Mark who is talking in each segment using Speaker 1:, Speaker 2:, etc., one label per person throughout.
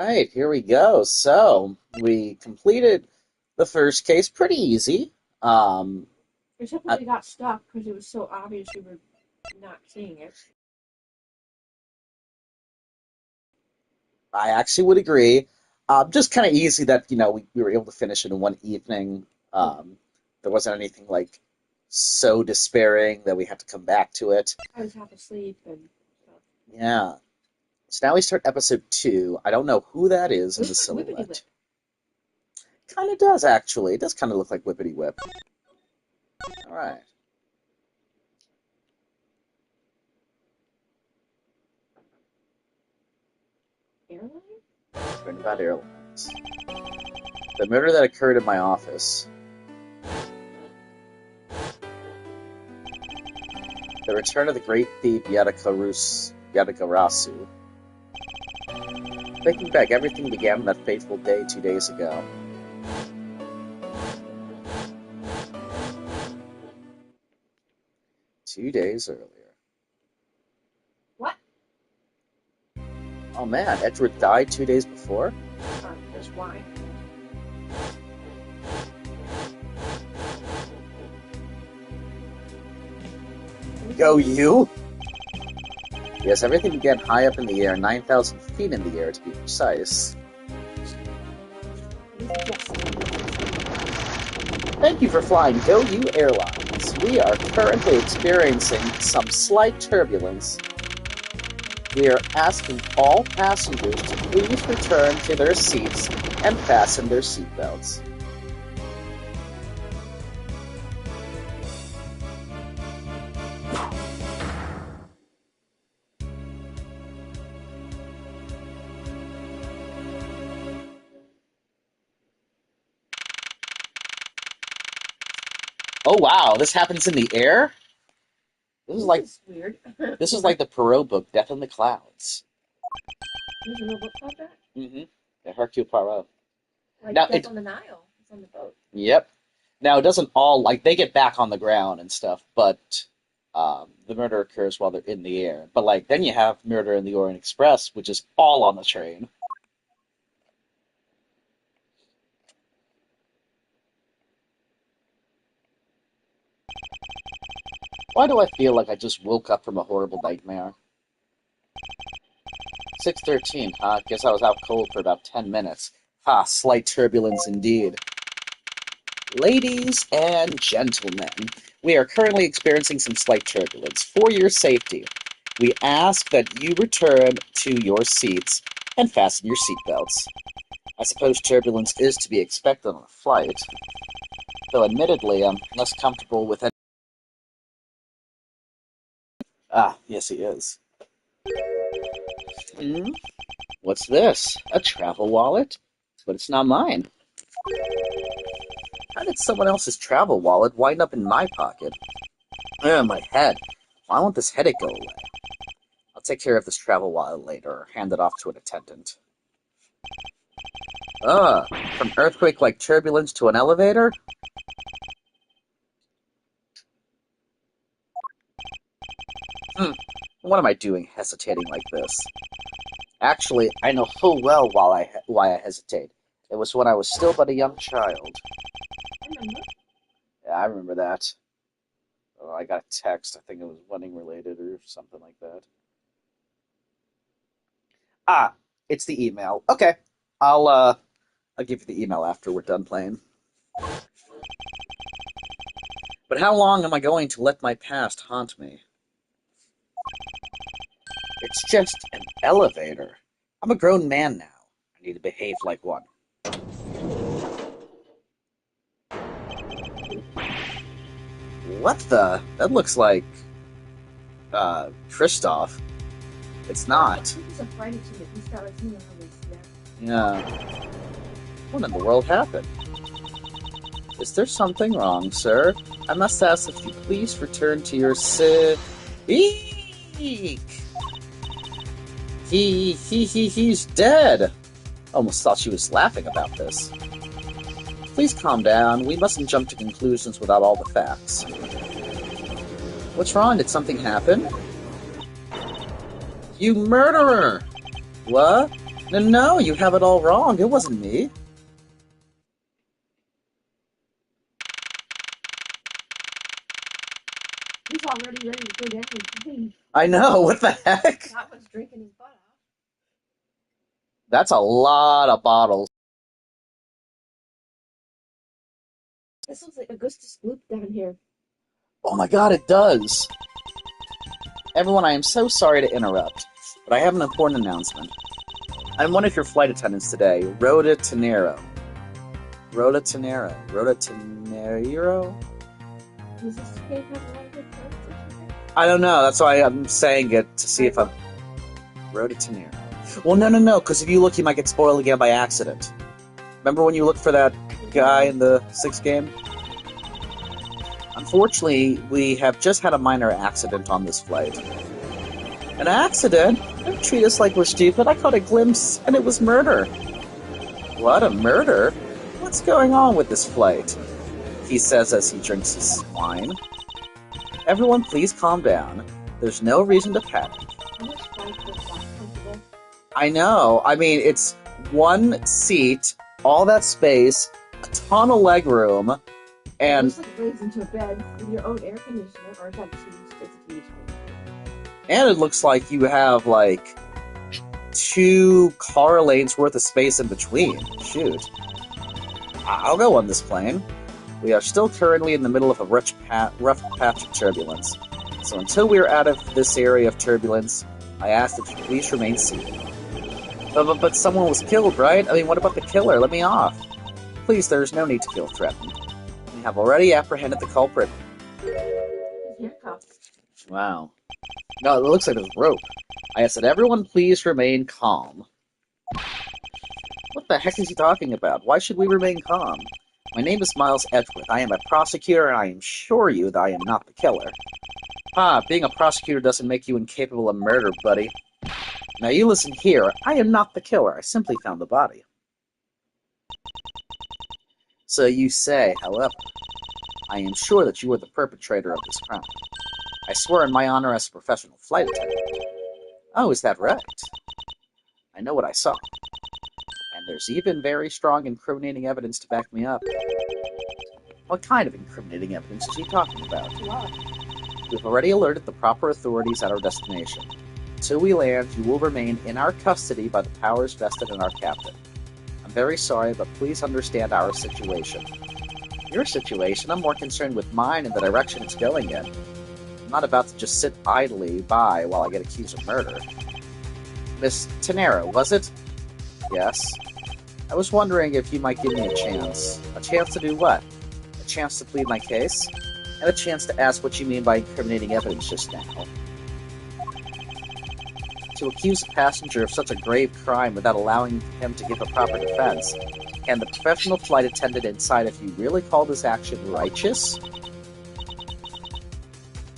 Speaker 1: Alright, here we go. So, we completed the first case pretty easy. Um,
Speaker 2: Except when
Speaker 1: I,
Speaker 2: we got stuck because it was so obvious we were not seeing it.
Speaker 1: I actually would agree. Just kind of easy that, we were able to finish it in one evening. There wasn't anything like so despairing that we had to come back to it.
Speaker 2: I was half asleep and stuff.
Speaker 1: Yeah. So now we start episode 2. I don't know who that is
Speaker 2: It
Speaker 1: in the
Speaker 2: looks like Whippity Whip.
Speaker 1: silhouette. Kind of does, actually. It does kind of look like Whippity Whip. Alright.
Speaker 2: Airline?
Speaker 1: Learn about airlines. The murder that occurred in my office. The return of the great thief Yadagarasu. Thinking back, everything began on that fateful day 2 days ago. Two days earlier.
Speaker 2: What?
Speaker 1: Oh man, Edgeworth died 2 days before?
Speaker 2: There's wine.
Speaker 1: Go you! Yes, everything began high up in the air, 9,000 feet in the air to be precise. Thank you for flying Go You Airlines. We are currently experiencing some slight turbulence. We are asking all passengers to please return to their seats and fasten their seatbelts. Oh wow, this happens in the air? This is like
Speaker 2: This is weird.
Speaker 1: this is like the Perot book, Death in the Clouds.
Speaker 2: There's a real book called that?
Speaker 1: Mm-hmm. The Hercule Poirot.
Speaker 2: Like
Speaker 1: Now
Speaker 2: Death
Speaker 1: it
Speaker 2: on the Nile. It's on the boat.
Speaker 1: Yep. Now it doesn't all like they get back on the ground and stuff, but the murder occurs while they're in the air. But like then you have Murder in the Orient Express, which is all on the train. Why do I feel like I just woke up from a horrible nightmare? 6:13, huh? Guess I was out cold for about 10 minutes. Ha, slight turbulence indeed. Ladies and gentlemen, we are currently experiencing some slight turbulence. For your safety, we ask that you return to your seats and fasten your seatbelts. I suppose turbulence is to be expected on a flight, though admittedly I'm less comfortable with it. Ah, yes he is. Hmm? What's this? A travel wallet? But it's not mine. How did someone else's travel wallet wind up in my pocket? Ugh, my head. Why won't this headache go away? I'll take care of this travel wallet later, or hand it off to an attendant. Ugh, from earthquake-like turbulence to an elevator? What am I doing hesitating like this? Actually, I know full well why I hesitate. It was when I was still but a young child.
Speaker 2: I remember.
Speaker 1: Yeah, I remember that. Oh, I got a text. I think it was wedding related or something like that. Ah, it's the email. Okay. I'll give you the email after we're done playing. But how long am I going to let my past haunt me? It's just an elevator. I'm a grown man now. I need to behave like one. What the? That looks like, Kristoff. It's not.
Speaker 2: He's a fright of it. He's got like, you know,
Speaker 1: Yeah. What in the world happened? Is there something wrong, sir? I must ask if you please return to your Eek! He's dead! Almost thought she was laughing about this. Please calm down. We mustn't jump to conclusions without all the facts. What's wrong? Did something happen? You murderer! What? No, you have it all wrong. It wasn't me.
Speaker 2: He's already ready to go down and leave.
Speaker 1: I know, what the heck?
Speaker 2: That was drinking his butt off.
Speaker 1: That's a lot of bottles.
Speaker 2: This looks like Augustus Gloop down here.
Speaker 1: Oh my god, it does! Everyone, I am so sorry to interrupt, but I have an important announcement. I'm one of your flight attendants today, Rhoda Tenero. Rhoda Tenero? Rhoda Tenero?
Speaker 2: Does this cave have a lot of good parts or something?
Speaker 1: I don't know, that's why I'm saying it, to see if I'm... Rhoda Tenero. Well, no, because if you look, you might get spoiled again by accident. Remember when you looked for that guy in the 6th game? Unfortunately, we have just had a minor accident on this flight. An accident? Don't treat us like we're stupid. I caught a glimpse, and it was murder. What, a murder? What's going on with this flight? He says as he drinks his wine. Everyone, please calm down. There's no reason to panic. I know. I mean, it's one seat, all that space, a ton of leg room, and...
Speaker 2: It looks like it lays into a bed with your own air conditioner, or is that just a TV
Speaker 1: And it looks like you have, like, 2 car lanes worth of space in between. Shoot. I'll go on this plane. We are still currently in the middle of a rough patch of turbulence. So until we are out of this area of turbulence, I ask that you please remain seated. But someone was killed, right? I mean, what about the killer? Let me off. Please, there is no need to feel threatened. We have already apprehended the culprit.
Speaker 2: handcuffs.
Speaker 1: Wow. No, it looks like there's rope. I ask that everyone please remain calm. What the heck is he talking about? Why should we remain calm? My name is Miles Edgeworth. I am a prosecutor, and I assure you that I am not the killer. Being a prosecutor doesn't make you incapable of murder, buddy. Now you listen here. I am not the killer. I simply found the body. So you say, however, I am sure that you are the perpetrator of this crime. I swear in my honor as a professional flight attendant. Oh, is that right? I know what I saw. And there's even very strong incriminating evidence to back me up. What kind of incriminating evidence is he talking about? We've already alerted the proper authorities at our destination. Until we land, you will remain in our custody by the powers vested in our captain. I'm very sorry, but please understand our situation. Your situation? I'm more concerned with mine and the direction it's going in. I'm not about to just sit idly by while I get accused of murder. Miss Tenero, was it? Yes. I was wondering if you might give me a chance. A chance to do what? A chance to plead my case? And a chance to ask what you mean by incriminating evidence just now. To accuse a passenger of such a grave crime without allowing him to give a proper defense, can the professional flight attendant decide if you really call this action righteous?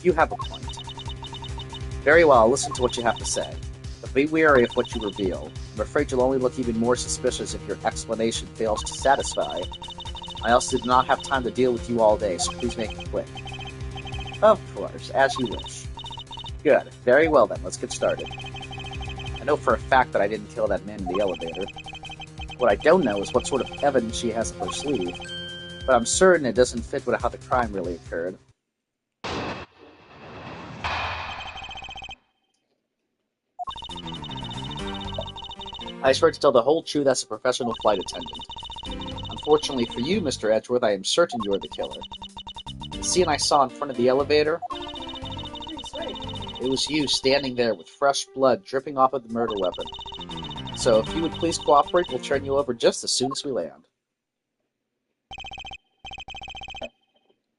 Speaker 1: You have a point. Very well, I'll listen to what you have to say. But be wary of what you reveal. I'm afraid you'll only look even more suspicious if your explanation fails to satisfy. I also did not have time to deal with you all day, so please make it quick. Of course, as you wish. Good. Very well then, let's get started. I know for a fact that I didn't kill that man in the elevator. What I don't know is what sort of evidence she has up her sleeve, but I'm certain it doesn't fit with how the crime really occurred. I swear to tell the whole truth as a professional flight attendant. Unfortunately for you, Mr. Edgeworth, I am certain you are the killer. The scene I saw in front of the elevator, it was you standing there with fresh blood dripping off of the murder weapon. So if you would please cooperate, we'll turn you over just as soon as we land.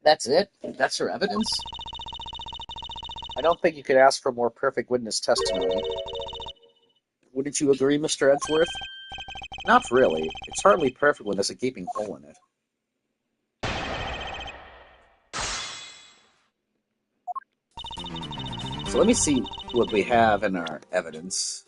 Speaker 1: That's it? That's her evidence? I don't think you could ask for more perfect witness testimony. Wouldn't you agree, Mr. Edgeworth? Not really. It's hardly perfect when there's a gaping hole in it. So let me see what we have in our evidence.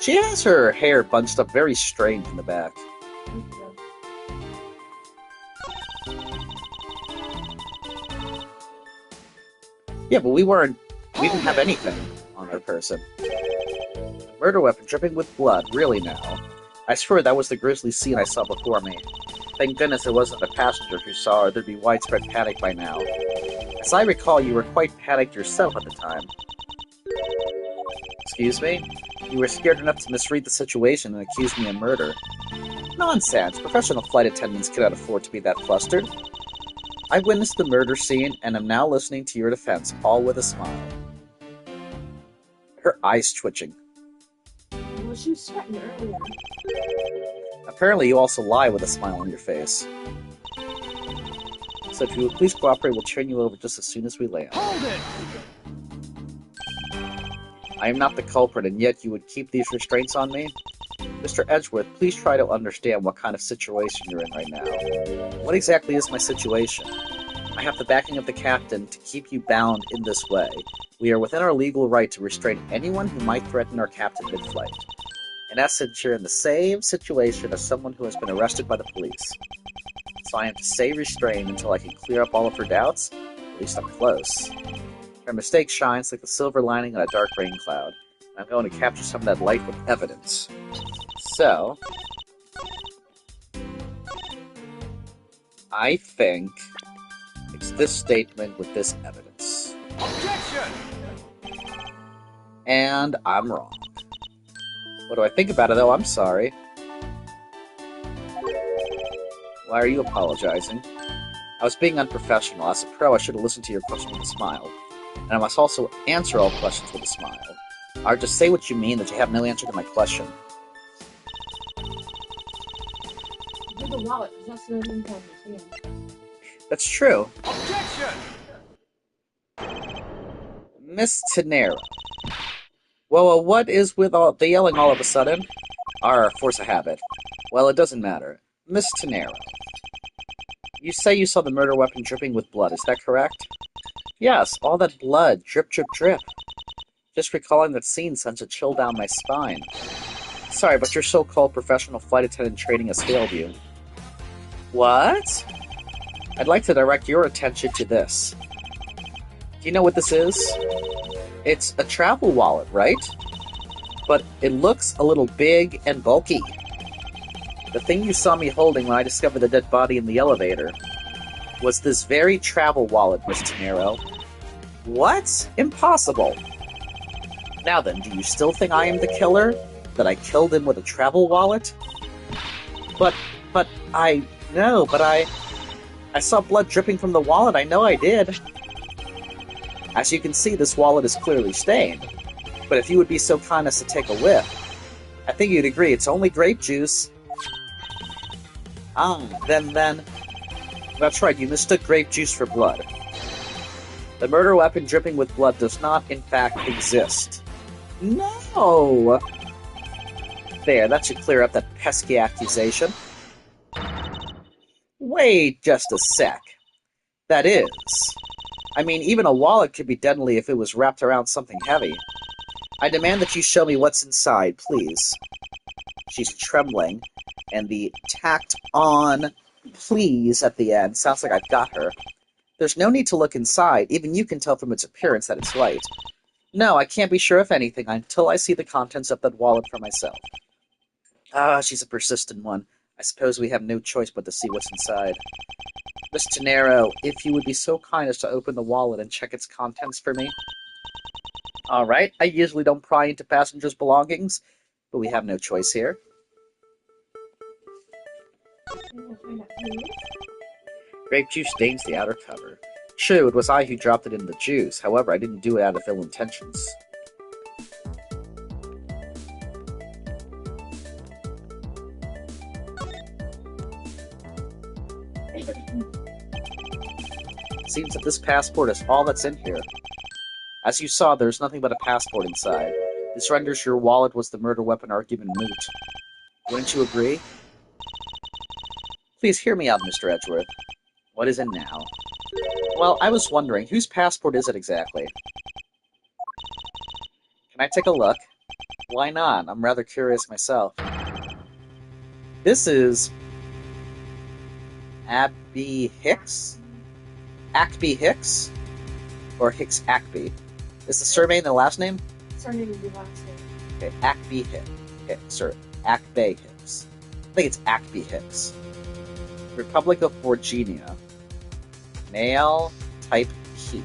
Speaker 1: She has her hair bunched up very strange in the back. Yeah, but we didn't have anything on our person. Murder weapon dripping with blood, really now. I swear that was the grisly scene I saw before me. Thank goodness it wasn't the passengers who saw her, there'd be widespread panic by now. As I recall, you were quite panicked yourself at the time. Excuse me? You were scared enough to misread the situation and accuse me of murder. Nonsense! Professional flight attendants cannot afford to be that flustered. I witnessed the murder scene and am now listening to your defense, all with a smile. Her eyes twitching.
Speaker 2: Well, she was sweating earlier.
Speaker 1: Apparently you also lie with a smile on your face. So if you would please cooperate, we'll turn you over just as soon as we land.
Speaker 3: Hold it!
Speaker 1: I am not the culprit, and yet you would keep these restraints on me? Mr. Edgeworth, please try to understand what kind of situation you're in right now. What exactly is my situation? I have the backing of the captain to keep you bound in this way. We are within our legal right to restrain anyone who might threaten our captain mid-flight. In essence, you're in the same situation as someone who has been arrested by the police. So I am to stay restrained until I can clear up all of her doubts? At least I'm close. Her mistake shines like the silver lining on a dark rain cloud. And I'm going to capture some of that light with evidence. So, I think it's this statement with this evidence.
Speaker 3: Objection!
Speaker 1: And I'm wrong. What do I think about it, though? I'm sorry. Why are you apologizing? I was being unprofessional. As a pro, I should have listened to your question with a smile. And I must also answer all questions with a smile. Or just say what you mean, that you have no answer to my question.
Speaker 2: Give the wallet, because that's the only thing I understand.
Speaker 1: That's true.
Speaker 3: Objection!
Speaker 1: Miss Tenero. Well, what is with all the yelling all of a sudden? Force of habit. Well, it doesn't matter. Miss Tenero. You say you saw the murder weapon dripping with blood, is that correct? Yes, all that blood. Drip, drip, drip. Just recalling that scene sends a chill down my spine. Sorry, but your so-called professional flight attendant training has failed you. What? I'd like to direct your attention to this. Do you know what this is? It's a travel wallet, right? But it looks a little big and bulky. The thing you saw me holding when I discovered the dead body in the elevator was this very travel wallet, Miss Tenero. What? Impossible. Now then, do you still think I am the killer? That I killed him with a travel wallet? But I saw blood dripping from the wallet, I know I did. As you can see, this wallet is clearly stained. But if you would be so kind as to take a whiff, I think you'd agree it's only grape juice. Then... That's right, you mistook grape juice for blood. The murder weapon dripping with blood does not, in fact, exist. No! There, that should clear up that pesky accusation. Wait just a sec. That is... I mean, even a wallet could be deadly if it was wrapped around something heavy. I demand that you show me what's inside, please. She's trembling, and the tacked on please at the end sounds like I've got her. There's no need to look inside. Even you can tell from its appearance that it's light. No, I can't be sure of anything until I see the contents of that wallet for myself. She's a persistent one. I suppose we have no choice but to see what's inside. Miss Tenero, if you would be so kind as to open the wallet and check its contents for me. Alright, I usually don't pry into passengers' belongings, but we have no choice here. Grape juice stains the outer cover. True, it was I who dropped it in the juice. However, I didn't do it out of ill intentions. Seems that this passport is all that's in here. As you saw, there's nothing but a passport inside. This renders your wallet was the murder weapon argument moot. Wouldn't you agree? Please hear me out, Mr. Edgeworth. What is it now? Well, I was wondering, whose passport is it exactly? Can I take a look? Why not? I'm rather curious myself. This is Abby Hicks? Ackby Hicks? Or Hicks Ackby? Is the surname the last name?
Speaker 2: Surname is the last name.
Speaker 1: Okay, Ackby Hicks, or Ackbay Hicks. I think it's Ackby Hicks. Republic of Virginia. Male, type key.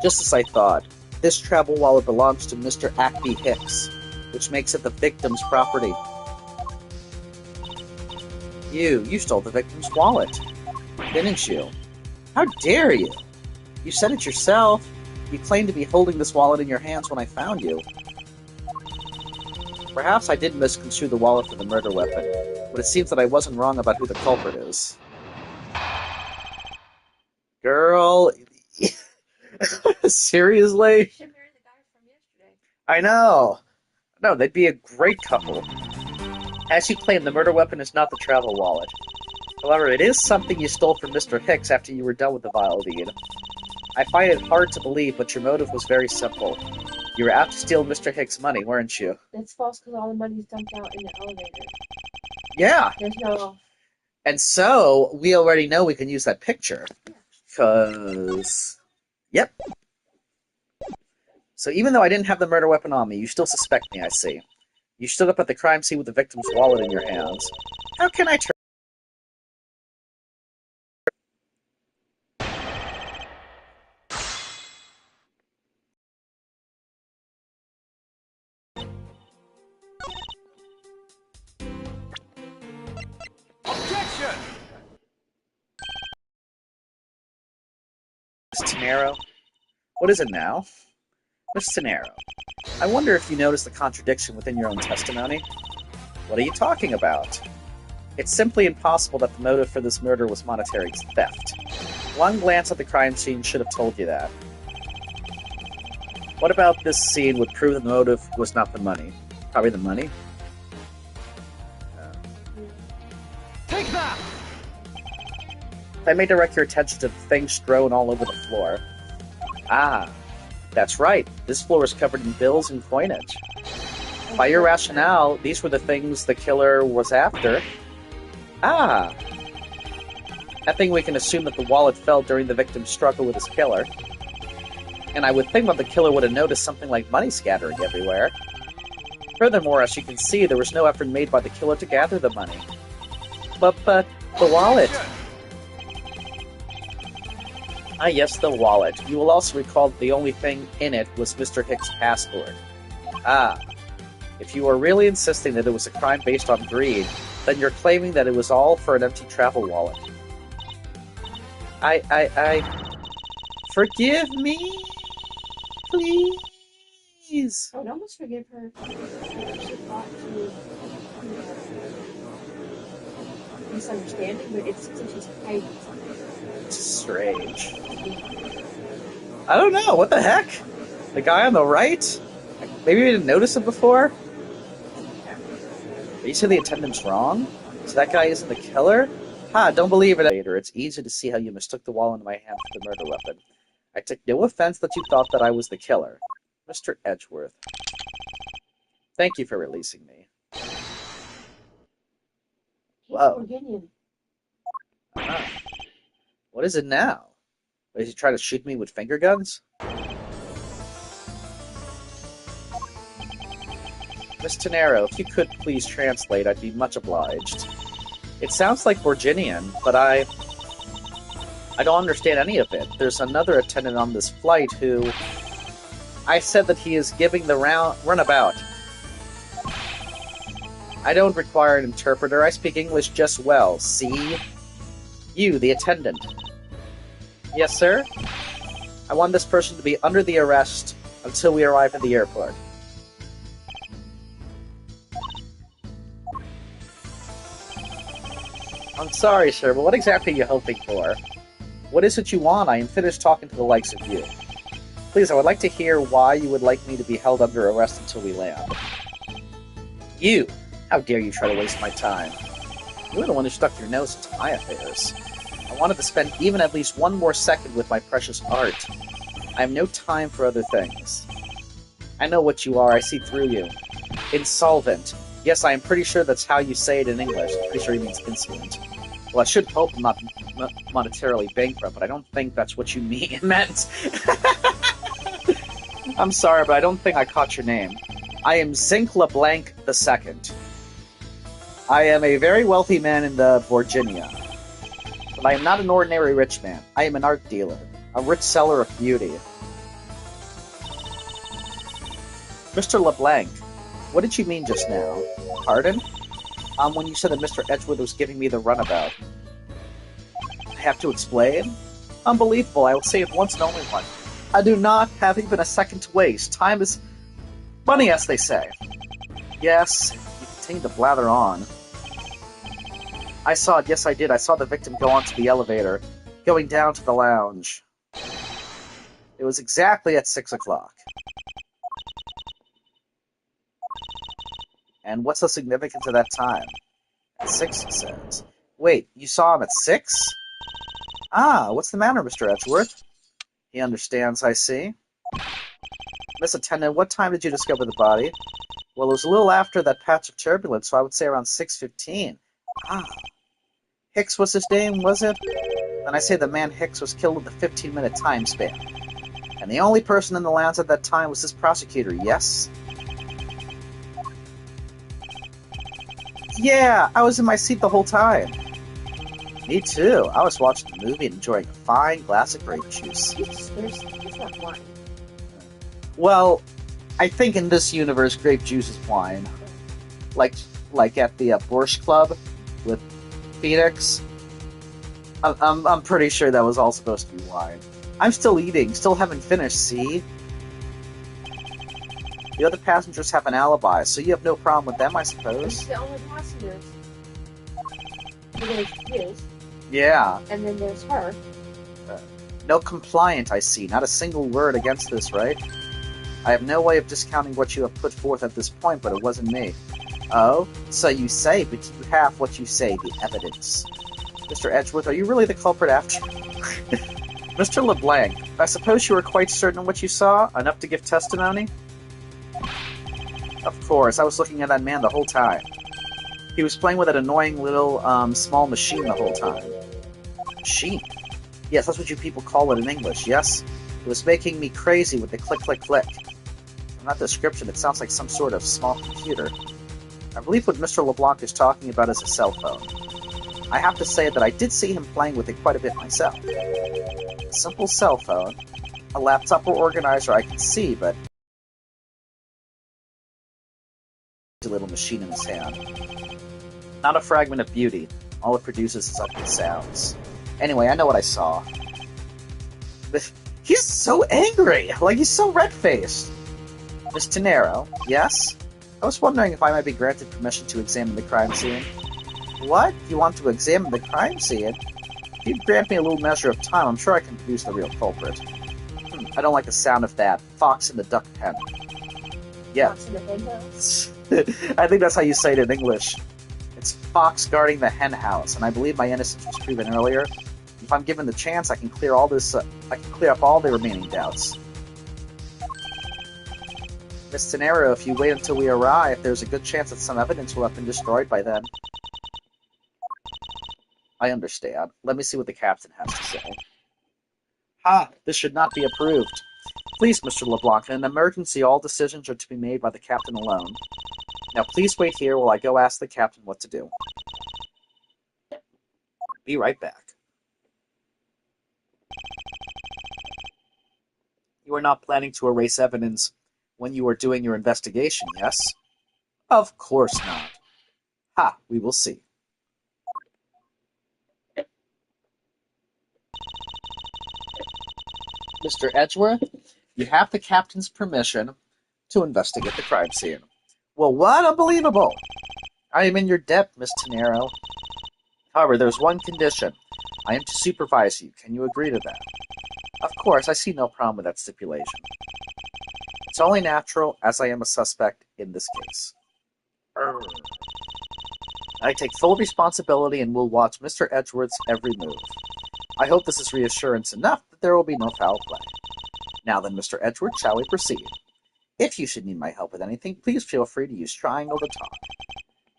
Speaker 1: Just as I thought, this travel wallet belongs to Mr. Ackby Hicks, which makes it the victim's property. You stole the victim's wallet, didn't you? How dare you? You said it yourself. You claimed to be holding this wallet in your hands when I found you. Perhaps I did misconstrue the wallet for the murder weapon, but it seems that I wasn't wrong about who the culprit is. Girl, seriously?
Speaker 2: You should marry the guy from yesterday.
Speaker 1: I know. No, they'd be a great couple. As you claim, the murder weapon is not the travel wallet. However, it is something you stole from Mr. Hicks after you were done with the vile deed. I find it hard to believe, but your motive was very simple. You were out to steal Mr. Hicks' money, weren't you?
Speaker 2: That's false because all the money's dumped out in the elevator.
Speaker 1: Yeah.
Speaker 2: There's no...
Speaker 1: And so, we already know we can use that picture. Because... Yep. So even though I didn't have the murder weapon on me, you still suspect me, I see. You stood up at the crime scene with the victim's wallet in your hands. How can I turn...
Speaker 3: Objection!
Speaker 1: Miss Tenero? What is it now? Miss Tenero, I wonder if you noticed the contradiction within your own testimony? What are you talking about? It's simply impossible that the motive for this murder was monetary theft. One glance at the crime scene should have told you that. What about this scene would prove that the motive was not the money? Probably the money?
Speaker 3: Take that!
Speaker 1: I may direct your attention to the things strewn all over the floor. Ah, that's right. This floor is covered in bills and coinage. By your rationale, these were the things the killer was after. Ah. I think we can assume that the wallet fell during the victim's struggle with his killer. And I would think that the killer would have noticed something like money scattering everywhere. Furthermore, as you can see, there was no effort made by the killer to gather the money. But the wallet... Ah, yes, the wallet. You will also recall that the only thing in it was Mr. Hicks' passport. Ah. If you are really insisting that it was a crime based on greed, then you're claiming that it was all for an empty travel wallet. Forgive me? Please?
Speaker 2: I would almost forgive her if she thought she was misunderstanding, but it seems like she's hiding something.
Speaker 1: It's strange. I don't know, what the heck? The guy on the right? Maybe we didn't notice him before? Are you saying the attendant's wrong? So that guy isn't the killer? Ha, don't believe it. Later, it's easy to see how you mistook the wallet in my hand for the murder weapon. I took no offense that you thought that I was the killer. Mr. Edgeworth. Thank you for releasing me. Whoa. Ah. What is it now? Is he trying to shoot me with finger guns? Miss Tenero, if you could please translate, I'd be much obliged. It sounds like Virginian, but I don't understand any of it. There's another attendant on this flight who... I said that he is giving the runabout. I don't require an interpreter. I speak English just well. See? You, the attendant. Yes, sir? I want this person to be under the arrest until we arrive at the airport. I'm sorry, sir, but what exactly are you hoping for? What is it you want? I am finished talking to the likes of you. Please, I would like to hear why you would like me to be held under arrest until we land. You! How dare you try to waste my time? You were the one who stuck your nose into my affairs. I wanted to spend even at least one more second with my precious art. I have no time for other things. I know what you are. I see through you. Insolvent. Yes, I am pretty sure that's how you say it in English. I'm pretty sure he means insolent. Well, I should hope I'm not monetarily bankrupt, but I don't think that's what you meant. I'm sorry, but I don't think I caught your name. I am Zinc LeBlanc II. I am a very wealthy man in the Virginia. But I am not an ordinary rich man. I am an art dealer. A rich seller of beauty. Mr. LeBlanc, what did you mean just now? Pardon? When you said that Mr. Edgeworth was giving me the runabout. I have to explain? Unbelievable, I will say it once and only once. I do not have even a second to waste. Time is money, as they say. Yes, you continue to blather on. I saw it, yes I did. I saw the victim go onto the elevator, going down to the lounge. It was exactly at 6 o'clock. And what's the significance of that time? At 6, he says. Wait, you saw him at 6? Ah, what's the matter, Mr. Edgeworth? He understands, I see. Miss Attendant, what time did you discover the body? Well, it was a little after that patch of turbulence, so I would say around 6:15. Ah. Hicks was his name, was it? Then I say the man Hicks was killed with a 15-minute time span. And the only person in the lounge at that time was this prosecutor, yes? Yeah, I was in my seat the whole time. Me too. I was watching the movie and enjoying a fine glass of grape juice.
Speaker 2: It's not wine.
Speaker 1: Well, I think in this universe, grape juice is wine. Like at the Borscht Club with Phoenix. I'm pretty sure that was all supposed to be wine. I'm still eating, still haven't finished, see? The other passengers have an alibi, so you have no problem with them, I suppose?
Speaker 2: It's the only passengers. There's his,
Speaker 1: Yeah.
Speaker 2: and then there's her.
Speaker 1: No compliant, I see. Not a single word against this, right? I have no way of discounting what you have put forth at this point, but it wasn't me. Oh? So you say, but you have what you say, the evidence. Mr. Edgeworth, are you really the culprit after? Mr. LeBlanc, I suppose you were quite certain of what you saw? Enough to give testimony? Of course, I was looking at that man the whole time. He was playing with that annoying little, small machine the whole time. Machine? Yes, that's what you people call it in English, yes? It was making me crazy with the click, click, click. From that description, it sounds like some sort of small computer. I believe what Mr. LeBlanc is talking about is a cell phone. I have to say that I did see him playing with it quite a bit myself. A simple cell phone, a laptop or organizer I can see, but a little machine in his hand. Not a fragment of beauty. All it produces is ugly sounds. Anyway, I know what I saw. But he's so angry! Like, he's so red-faced! Miss Tenero, yes? I was wondering if I might be granted permission to examine the crime scene. What? You want to examine the crime scene? If you'd grant me a little measure of time, I'm sure I can produce the real culprit. I don't like the sound of that. Fox in the duck pen. Yeah.
Speaker 2: Fox in the hen house.
Speaker 1: I think that's how you say it in English. It's Fox guarding the hen house, and I believe my innocence was proven earlier. If I'm given the chance, I can clear all this. I can clear up all the remaining doubts. Miss Tenero, if you wait until we arrive, there's a good chance that some evidence will have been destroyed by then. I understand. Let me see what the captain has to say. Ha! This should not be approved. Please, Mr. LeBlanc, in an emergency, all decisions are to be made by the captain alone. Now, please wait here while I go ask the captain what to do. Be right back. You are not planning to erase evidence when you are doing your investigation, yes? Of course not. Ha! We will see. Mr. Edgeworth, you have the captain's permission to investigate the crime scene. Well, what? Unbelievable! I am in your debt, Miss Tenero. However, there's one condition. I am to supervise you. Can you agree to that? Of course, I see no problem with that stipulation. It's only natural, as I am a suspect in this case. I take full responsibility and will watch Mr. Edgeworth's every move. I hope this is reassurance enough that there will be no foul play. Now then, Mr. Edgeworth, shall we proceed? If you should need my help with anything, please feel free to use triangle to talk.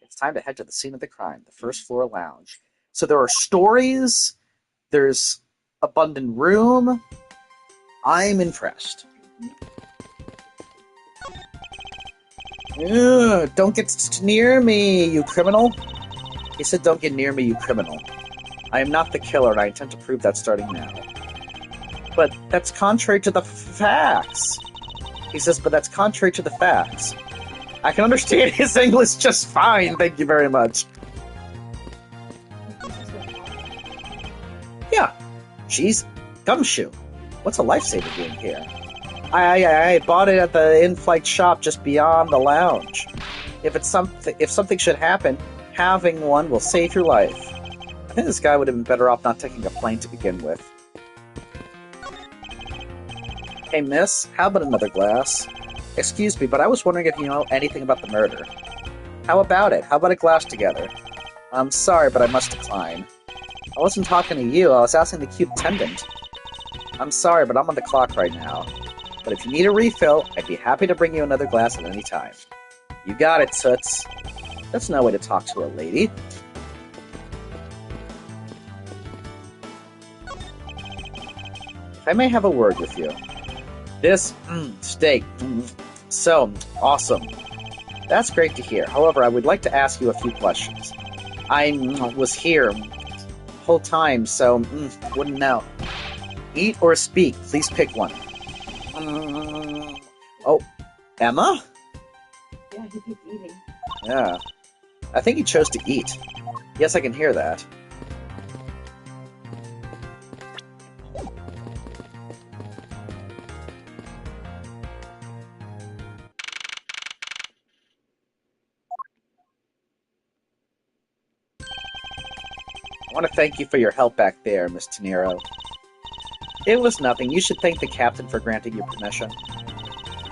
Speaker 1: It's time to head to the scene of the crime, the first floor lounge. So there are stories, there's abundant room. I'm impressed. Ugh, don't get near me, you criminal. He said, don't get near me, you criminal. I am not the killer, and I intend to prove that starting now. But that's contrary to the facts. He says, but that's contrary to the facts. I can understand his English just fine, thank you very much. Yeah, she's Gumshoe. What's a lifesaver doing here? I bought it at the in-flight shop just beyond the lounge. If something should happen, having one will save your life. I think this guy would have been better off not taking a plane to begin with. Hey, miss, how about another glass? Excuse me, but I was wondering if you know anything about the murder. How about it? How about a glass together? I'm sorry, but I must decline. I wasn't talking to you, I was asking the cute attendant. I'm sorry, but I'm on the clock right now. But if you need a refill, I'd be happy to bring you another glass at any time. You got it, Toots. That's no way to talk to a lady. If I may have a word with you. This steak, so awesome. That's great to hear. However, I would like to ask you a few questions. I was here whole time, so wouldn't know. Eat or speak, please pick one. Oh, Emma?
Speaker 2: Yeah, he picked eating.
Speaker 1: Yeah. I think he chose to eat. Yes, I can hear that. I want to thank you for your help back there, Miss Tenero. It was nothing. You should thank the captain for granting you permission.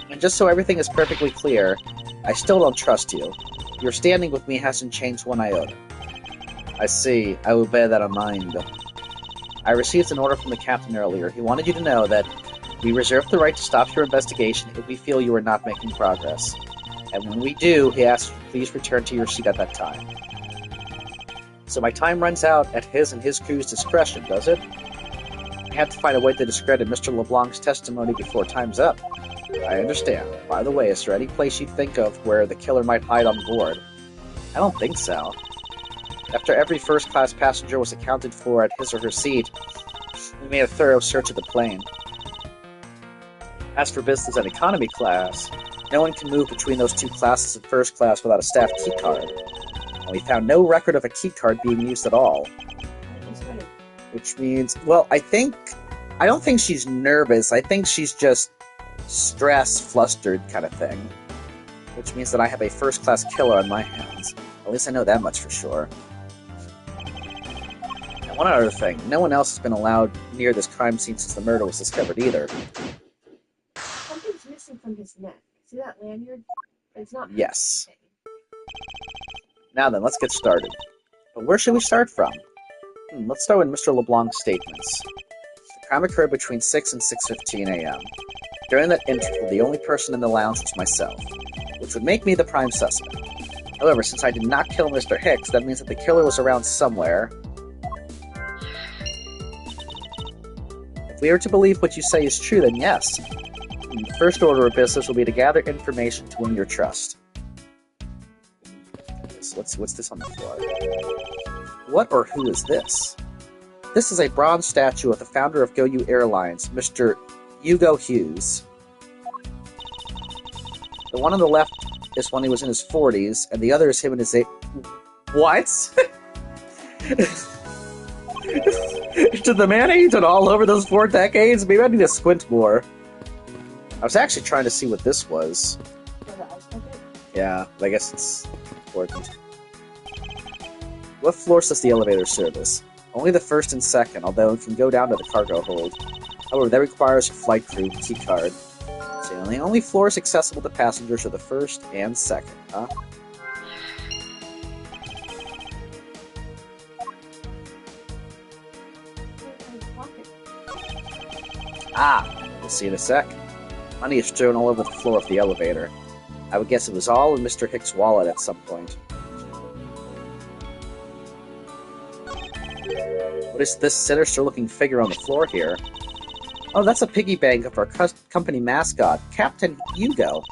Speaker 1: And just so everything is perfectly clear, I still don't trust you. Your standing with me hasn't changed one iota. I see. I will bear that in mind. I received an order from the captain earlier. He wanted you to know that we reserve the right to stop your investigation if we feel you are not making progress. And when we do, he asks you please return to your seat at that time. So my time runs out at his and his crew's discretion, does it? I have to find a way to discredit Mr. LeBlanc's testimony before time's up. I understand. By the way, is there any place you think of where the killer might hide on board? I don't think so. After every first-class passenger was accounted for at his or her seat, we made a thorough search of the plane. As for business and economy class, no one can move between those two classes in first class without a staff keycard. And we found no record of a keycard being used at all. Which means, well, I don't think she's nervous. I think she's just stressed, flustered kind of thing. Which means that I have a first-class killer on my hands. At least I know that much for sure. And one other thing, no one else has been allowed near this crime scene since the murder was discovered either.
Speaker 2: Something's missing from his neck. See that lanyard? It's not.
Speaker 1: Yes. Now then, let's get started. But where should we start from? Let's start with Mr. LeBlanc's statements. The crime occurred between 6 and 6:15 a.m. During that interval, the only person in the lounge was myself, which would make me the prime suspect. However, since I did not kill Mr. Hicks, that means that the killer was around somewhere. If we are to believe what you say is true, then yes. The first order of business will be to gather information to win your trust. What's this on the floor? What or who is this? This is a bronze statue of the founder of GoU Airlines, Mr. Hugo Hughes. The one on the left is when he was in his 40s, and the other is him in his What? Did the man age it all over those 4 decades? Maybe I need to squint more. I was actually trying to see what this was. Yeah, but I guess it's important. What floors does the elevator service? Only the first and second, although it can go down to the cargo hold. However, that requires a flight crew key card. So the only floors accessible to passengers are the first and second, huh? Ah, we'll see in a sec. Money is strewn all over the floor of the elevator. I would guess it was all in Mr. Hicks' wallet at some point. What is this sinister-looking figure on the floor here? Oh, that's a piggy bank of our company mascot, Captain Hugo.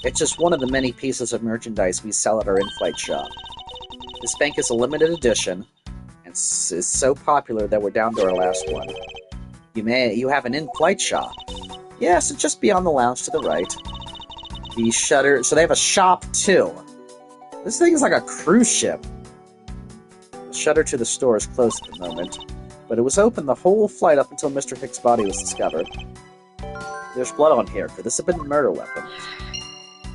Speaker 1: It's just one of the many pieces of merchandise we sell at our in-flight shop. This bank is a limited edition, and is so popular that we're down to our last one. You have an in-flight shop. Yes, it's just beyond the lounge to the right. The shutter... So they have a shop, too. This thing is like a cruise ship. The shutter to the store is closed at the moment, but it was open the whole flight up until Mr. Hicks' body was discovered. There's blood on here. Could this have been a murder weapon?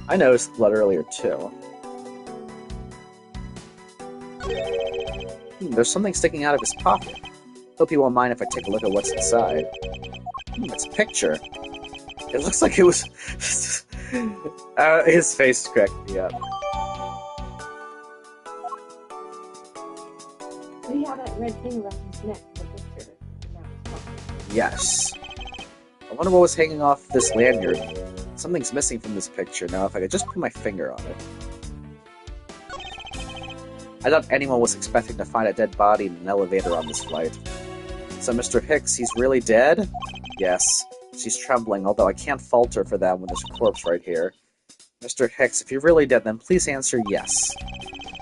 Speaker 1: I noticed the blood earlier, too. There's something sticking out of his pocket. Hope you won't mind if I take a look at what's inside. It's a picture. It looks like it was... his face cracked me up.
Speaker 2: So he had that red thing around his neck in the picture. And now it's gone.
Speaker 1: Yes. I wonder what was hanging off this lanyard. Something's missing from this picture. Now, if I could just put my finger on it. I doubt anyone was expecting to find a dead body in an elevator on this flight. So Mr. Hicks, he's really dead? Yes. She's trembling, although I can't fault her for that when there's a corpse right here. Mr. Hicks, if you're really dead, then please answer yes.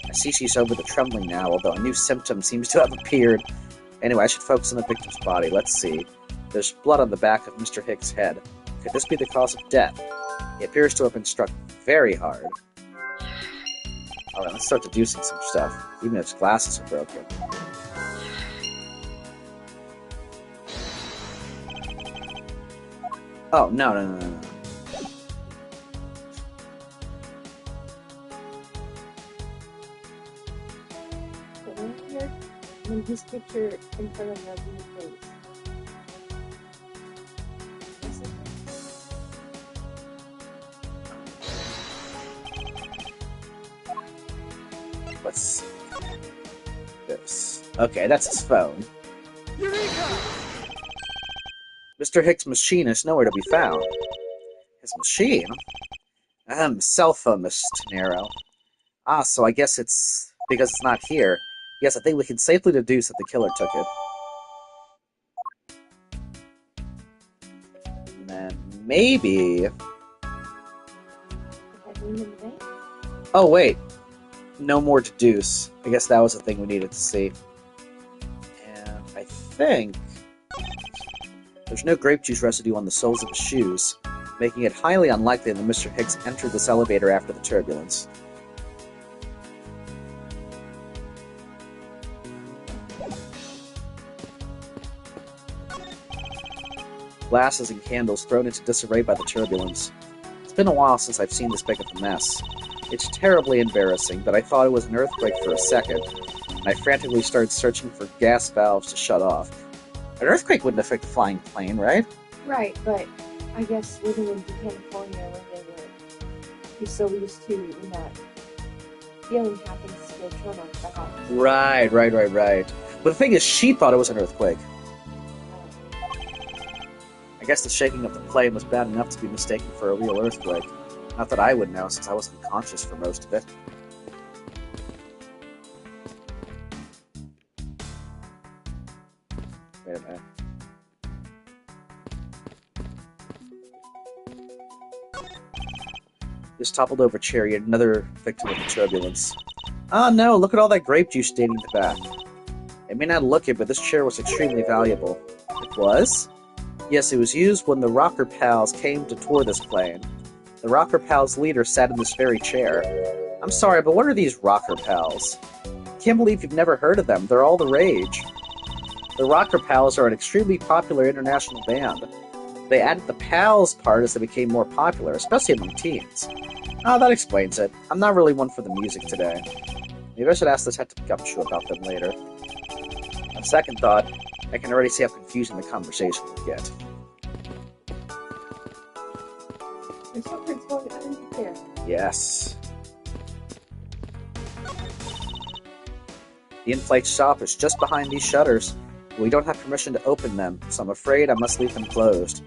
Speaker 1: I see she's over the trembling now, although a new symptom seems to have appeared. Anyway, I should focus on the victim's body. Let's see. There's blood on the back of Mr. Hicks' head. Could this be the cause of death? He appears to have been struck very hard. Alright, let's start deducing some stuff, even if his glasses are broken. Oh, no.
Speaker 2: But right here, and his picture in front of the blue face.
Speaker 1: Let's see. This. Okay, that's his phone.
Speaker 3: Eureka!
Speaker 1: Mr. Hicks' machine is nowhere to be found. His machine? Cell phone, Miss Tenero. Ah, so I guess it's because it's not here. Yes, I think we can safely deduce that the killer took it. And then maybe... Oh, wait. No more deduce. I guess that was the thing we needed to see. And I think... There's no grape juice residue on the soles of his shoes, making it highly unlikely that Mr. Hicks entered this elevator after the turbulence. Glasses and candles thrown into disarray by the turbulence. It's been a while since I've seen this big of a mess. It's terribly embarrassing, but I thought it was an earthquake for a second, and I frantically started searching for gas valves to shut off. An earthquake wouldn't affect a flying plane, right?
Speaker 2: Right, but I guess living in California where they were, you're so used to when that feeling happens to go turn off the house.
Speaker 1: Right. But the thing is, she thought it was an earthquake. I guess the shaking of the plane was bad enough to be mistaken for a real earthquake. Not that I would know, since I was unconscious for most of it. Wait a minute. This toppled over chair, yet another victim of the turbulence. Ah no, look at all that grape juice staining the back. It may not look it, but this chair was extremely valuable. It was? Yes, it was used when the Rocker Pals came to tour this plane. The Rocker Pals leader sat in this very chair. I'm sorry, but what are these Rocker Pals? Can't believe you've never heard of them. They're all the rage. The Rocker Pals are an extremely popular international band. They added the Pals part as they became more popular, especially among teens. Oh, that explains it. I'm not really one for the music today. Maybe I should ask Detective Gumshoe about them later. On second thought, I can already see how confusing the conversation will get.
Speaker 2: There's footprints going underneath there.
Speaker 1: Yes. The in-flight shop is just behind these shutters. We don't have permission to open them, so I'm afraid I must leave them closed.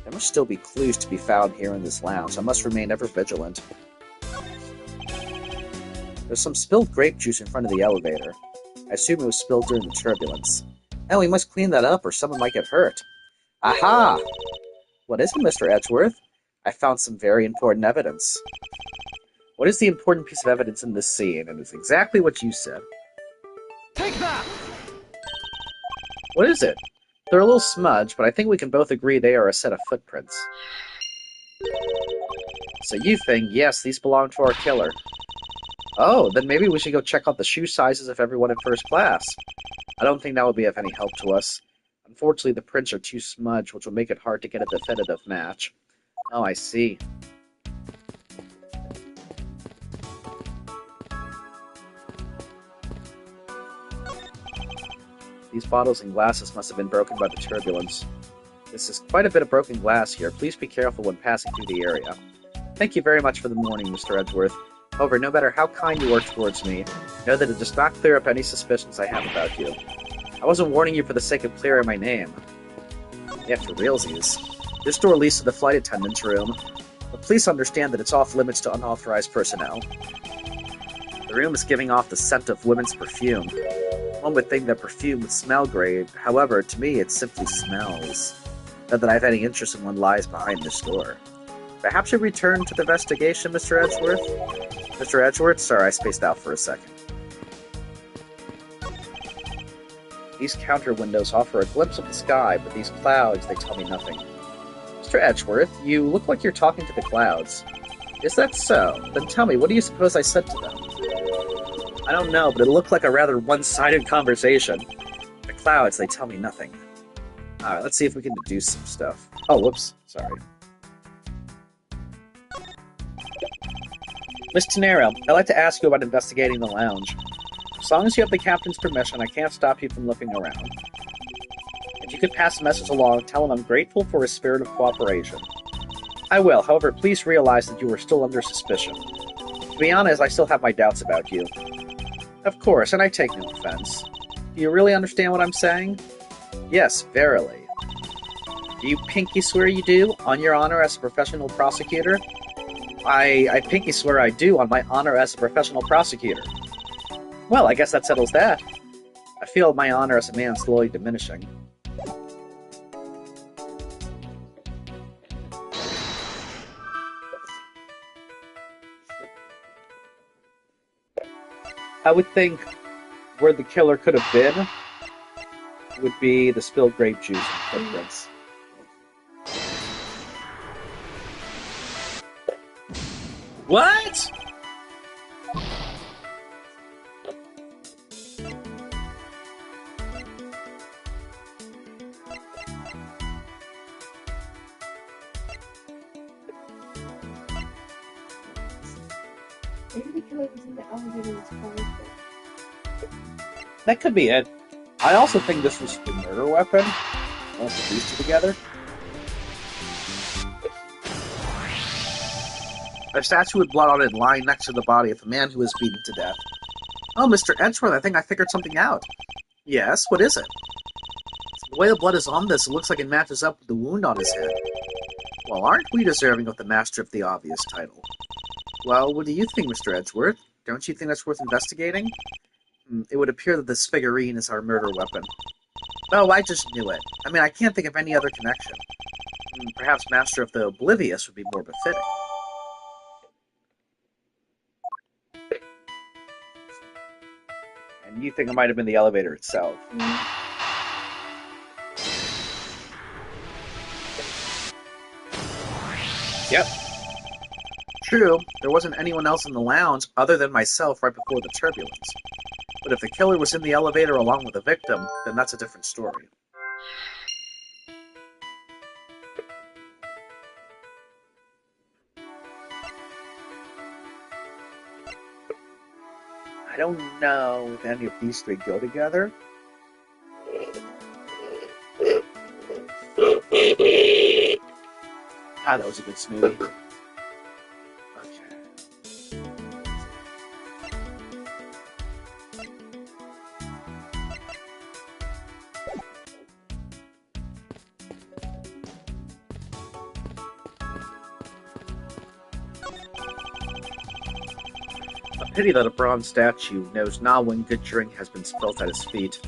Speaker 1: There must still be clues to be found here in this lounge. I must remain ever vigilant. There's some spilled grape juice in front of the elevator. I assume it was spilled during the turbulence. Oh, we must clean that up or someone might get hurt. Aha! What is it, Mr. Edgeworth? I found some very important evidence. What is the important piece of evidence in this scene? And it's exactly what you said.
Speaker 3: Take that!
Speaker 1: What is it? They're a little smudged, but I think we can both agree they are a set of footprints. So you think, yes, these belong to our killer. Oh, then maybe we should go check out the shoe sizes of everyone in first class. I don't think that would be of any help to us. Unfortunately, the prints are too smudged, which will make it hard to get a definitive match. Oh, I see. These bottles and glasses must have been broken by the turbulence. This is quite a bit of broken glass here. Please be careful when passing through the area. Thank you very much for the warning, Mr. Edgeworth. However, no matter how kind you are towards me, know that it does not clear up any suspicions I have about you. I wasn't warning you for the sake of clearing my name. Yeah, for realsies. This door leads to the flight attendant's room, but please understand that it's off limits to unauthorized personnel. The room is giving off the scent of women's perfume. One would think that perfume would smell great, however, to me it simply smells. Not that I have any interest in what lies behind this door. Perhaps you return to the investigation, Mr. Edgeworth? Mr. Edgeworth? Sorry, I spaced out for a second. These counter windows offer a glimpse of the sky, but these clouds, they tell me nothing. Mr. Edgeworth, you look like you're talking to the clouds. Is that so? Then tell me, what do you suppose I said to them? I don't know, but it looked like a rather one-sided conversation. The clouds, they tell me nothing. Alright, let's see if we can deduce some stuff. Oh, whoops. Sorry. Miss Tenero, I'd like to ask you about investigating the lounge. As long as you have the captain's permission, I can't stop you from looking around. If you could pass the message along, tell him I'm grateful for his spirit of cooperation. I will, however, please realize that you are still under suspicion. To be honest, I still have my doubts about you. Of course, and I take no offense. Do you really understand what I'm saying? Yes, verily. Do you pinky swear you do, on your honor as a professional prosecutor? I pinky swear I do on my honor as a professional prosecutor. Well, I guess that settles that. I feel my honor as a man slowly diminishing. I would think where the killer could have been would be the spilled grape juice and footprints. What?
Speaker 2: Maybe the killer was in the elevator and surprised them.
Speaker 1: That could be it. I also think this was the murder weapon. Let's put these two together. A statue with blood on it lying next to the body of a man who was beaten to death. Oh, Mr. Edgeworth, I think I figured something out. Yes, what is it? The way the blood is on this, it looks like it matches up with the wound on his head. Well, aren't we deserving of the Master of the Obvious title? Well, what do you think, Mr. Edgeworth? Don't you think that's worth investigating? It would appear that this figurine is our murder weapon. Oh, I just knew it. I mean, I can't think of any other connection. Perhaps Master of the Oblivious would be more befitting. And you think it might have been the elevator itself. Yep. True, there wasn't anyone else in the lounge other than myself right before the turbulence. But if the killer was in the elevator along with the victim, then that's a different story. I don't know if any of these three go together. Ah, that was a good smoothie. Okay. Pity that a bronze statue knows not when good drink has been spilt at his feet.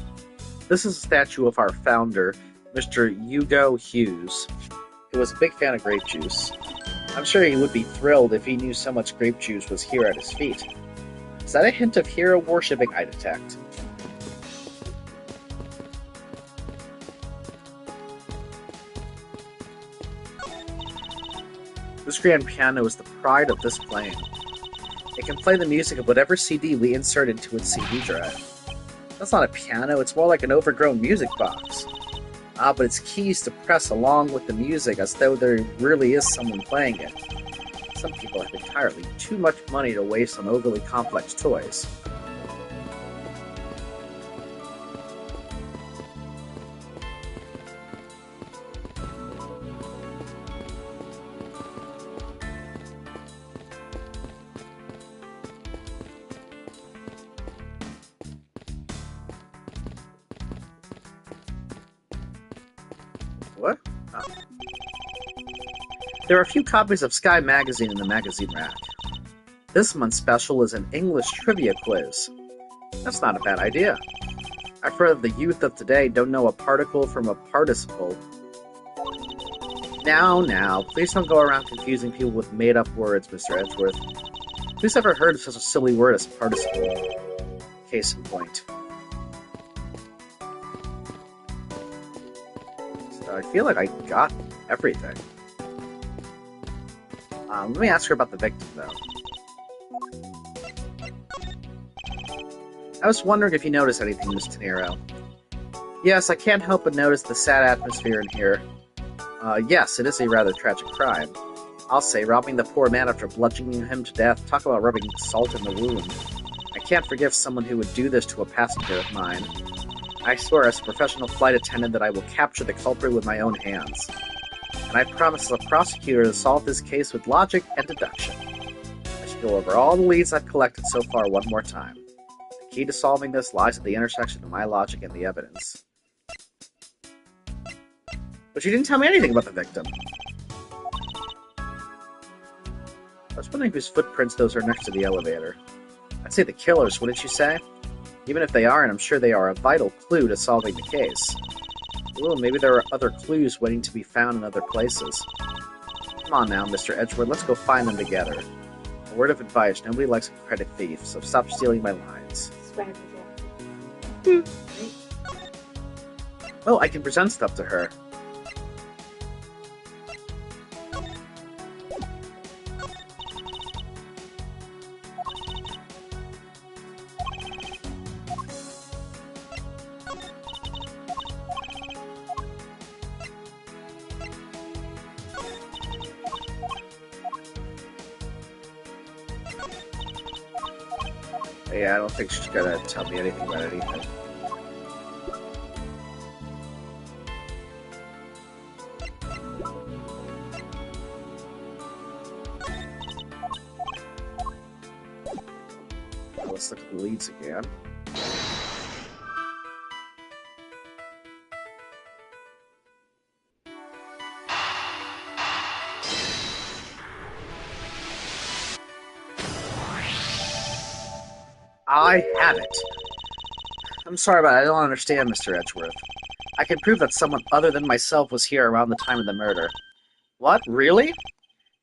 Speaker 1: This is a statue of our founder, Mr. Hugo Hughes, who was a big fan of grape juice. I'm sure he would be thrilled if he knew so much grape juice was here at his feet. Is that a hint of hero worshipping I detect? This grand piano is the pride of this plane. It can play the music of whatever CD we insert into its CD drive. That's not a piano, it's more like an overgrown music box. But its keys to press along with the music as though there really is someone playing it. Some people have entirely too much money to waste on overly complex toys. What? Oh. There are a few copies of Sky Magazine in the magazine rack. This month's special is an English trivia quiz. That's not a bad idea. I've heard that the youth of today don't know a particle from a participle. Now, please don't go around confusing people with made-up words, Mr. Edgeworth. Who's ever heard of such a silly word as participle? Case in point. I feel like I got everything. Let me ask her about the victim, though. I was wondering if you noticed anything, Miss Tenero. Yes, I can't help but notice the sad atmosphere in here. Yes, it is a rather tragic crime. I'll say, robbing the poor man after bludgeoning him to death. Talk about rubbing salt in the wound. I can't forgive someone who would do this to a passenger of mine. I swear as a professional flight attendant that I will capture the culprit with my own hands. And I promise as a prosecutor to solve this case with logic and deduction. I should go over all the leads I've collected so far one more time. The key to solving this lies at the intersection of my logic and the evidence. But you didn't tell me anything about the victim. I was wondering whose footprints those are next to the elevator. I'd say the killers, wouldn't you say? Even if they aren't, I'm sure they are a vital clue to solving the case. Ooh, maybe there are other clues waiting to be found in other places. Come on now, Mr. Edgeworth, let's go find them together. A word of advice, nobody likes a credit thief, so stop stealing my lines. Well, I can present stuff to her. Yeah, I don't think she's gonna tell me anything about anything. Well, let's look at the leads again. I have it. I'm sorry, but I don't understand, Mr. Edgeworth. I can prove that someone other than myself was here around the time of the murder. What? Really?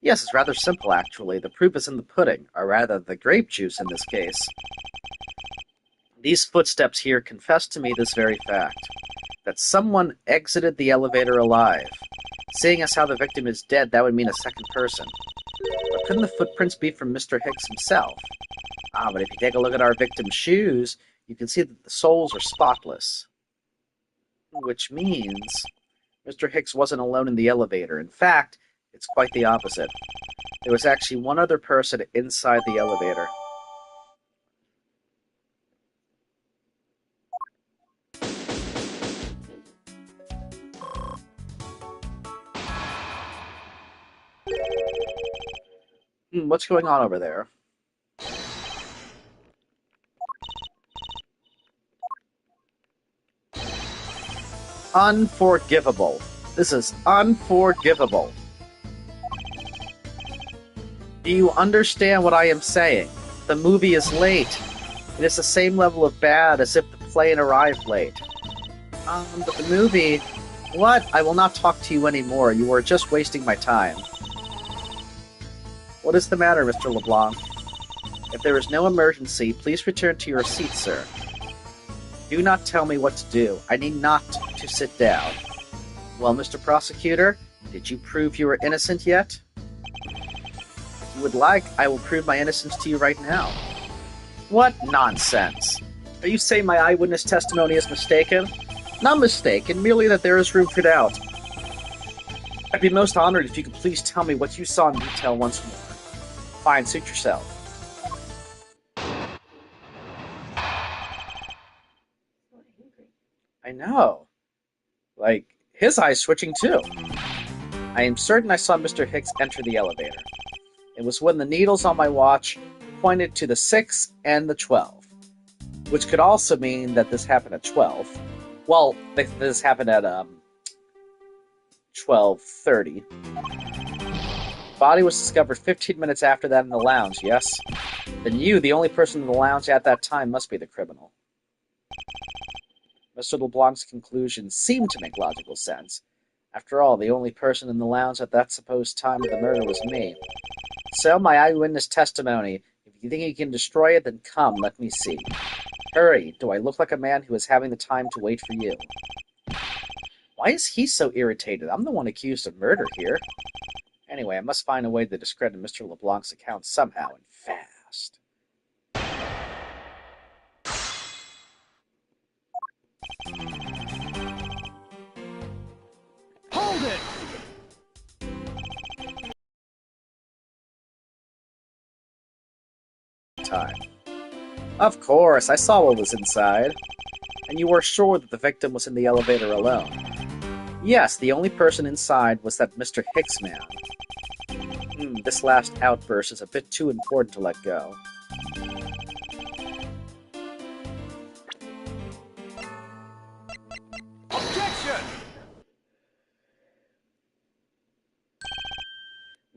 Speaker 1: Yes, it's rather simple, actually. The proof is in the pudding, or rather, the grape juice in this case. These footsteps here confess to me this very fact, that someone exited the elevator alive. Seeing as how the victim is dead, that would mean a second person. But couldn't the footprints be from Mr. Hicks himself? But if you take a look at our victim's shoes, you can see that the soles are spotless. Which means Mr. Hicks wasn't alone in the elevator. In fact, it's quite the opposite. There was actually one other person inside the elevator. What's going on over there? Unforgivable. This is unforgivable. Do you understand what I am saying? The movie is late. It is the same level of bad as if the plane arrived late. But the movie... What? I will not talk to you anymore. You are just wasting my time. What is the matter, Mr. LeBlanc? If there is no emergency, please return to your seat, sir. Do not tell me what to do. I need not to sit down. Well, Mr. Prosecutor, did you prove you are innocent yet? If you would like, I will prove my innocence to you right now. What nonsense! Are you saying my eyewitness testimony is mistaken? Not mistaken, merely that there is room for doubt. I'd be most honored if you could please tell me what you saw in detail once more. Fine, suit yourself. I know. Like, his eyes switching too. I am certain I saw Mr. Hicks enter the elevator. It was when the needles on my watch pointed to the 6 and the 12. Which could also mean that this happened at 12. Well, this happened at 12:30. Body was discovered 15 minutes after that in the lounge, yes? Then you, the only person in the lounge at that time, must be the criminal. Mr. LeBlanc's conclusions seemed to make logical sense. After all, the only person in the lounge at that supposed time of the murder was me. So, my eyewitness testimony. If you think you can destroy it, then come, let me see. Hurry, do I look like a man who is having the time to wait for you? Why is he so irritated? I'm the one accused of murder here. Anyway, I must find a way to discredit Mr. LeBlanc's account somehow, and fast.
Speaker 3: Hold it!
Speaker 1: Time. Of course, I saw what was inside. And you were sure that the victim was in the elevator alone. Yes, the only person inside was that Mr. Hicks man. This last outburst is a bit too important to let go.
Speaker 3: Objection!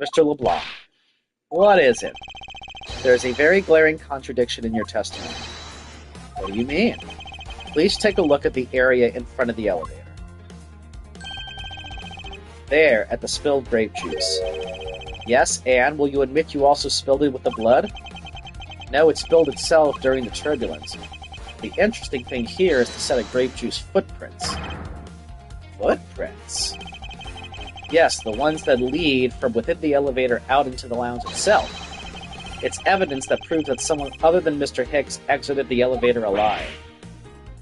Speaker 1: Mr. LeBlanc, what is it? There is a very glaring contradiction in your testimony. What do you mean? Please take a look at the area in front of the elevator. There, at the spilled grape juice. Yes, and will you admit you also spilled it with the blood? No, it spilled itself during the turbulence. The interesting thing here is the set of grape juice footprints. Footprints? Yes, the ones that lead from within the elevator out into the lounge itself. It's evidence that proves that someone other than Mr. Hicks exited the elevator alive.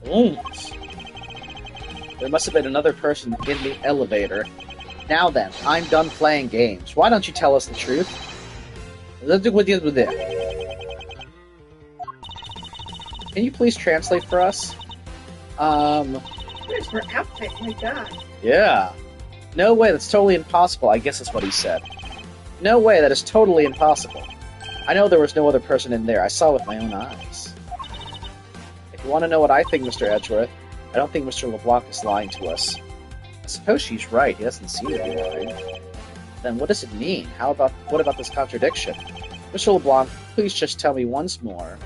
Speaker 1: There must have been another person in the elevator. Now then, I'm done playing games. Why don't you tell us the truth? Can you please translate for us?
Speaker 2: Where's her outfit? My God.
Speaker 1: Yeah. No way, that's totally impossible, I guess is what he said. No way, that is totally impossible. I know there was no other person in there. I saw with my own eyes. If you want to know what I think, Mr. Edgeworth, I don't think Mr. LeBlanc is lying to us. I suppose she's right. He doesn't seem to be lying. Then what does it mean? What about this contradiction? Mr. LeBlanc, please just tell me once more.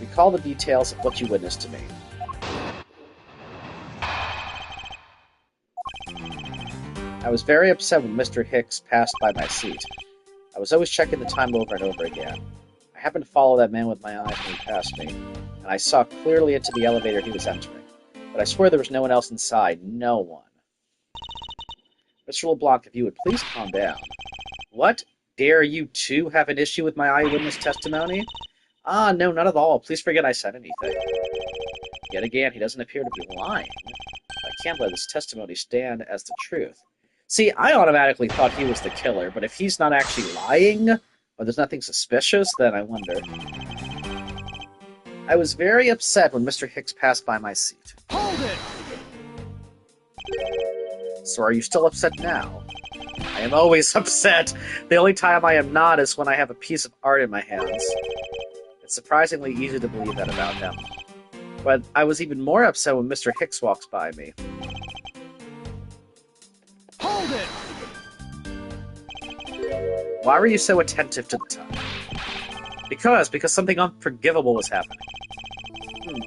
Speaker 1: Recall the details of what you witnessed to me. I was very upset when Mr. Hicks passed by my seat. I was always checking the time over and over again. I happened to follow that man with my eyes when he passed me, and I saw clearly into the elevator he was entering. But I swear there was no one else inside. No one. Mr. LeBlanc, if you would please calm down. What? Dare you too have an issue with my eyewitness testimony? Ah, no, not at all. Please forget I said anything. Yet again, he doesn't appear to be lying. I can't let this testimony stand as the truth. See, I automatically thought he was the killer, but if he's not actually lying, or there's nothing suspicious, then I wonder. I was very upset when Mr. Hicks passed by my seat.
Speaker 3: Hold it!
Speaker 1: So are you still upset now? I am always upset. The only time I am not is when I have a piece of art in my hands. It's surprisingly easy to believe that about him. But I was even more upset when Mr. Hicks walks by me.
Speaker 3: Hold it!
Speaker 1: Why were you so attentive to the time? Because something unforgivable was happening.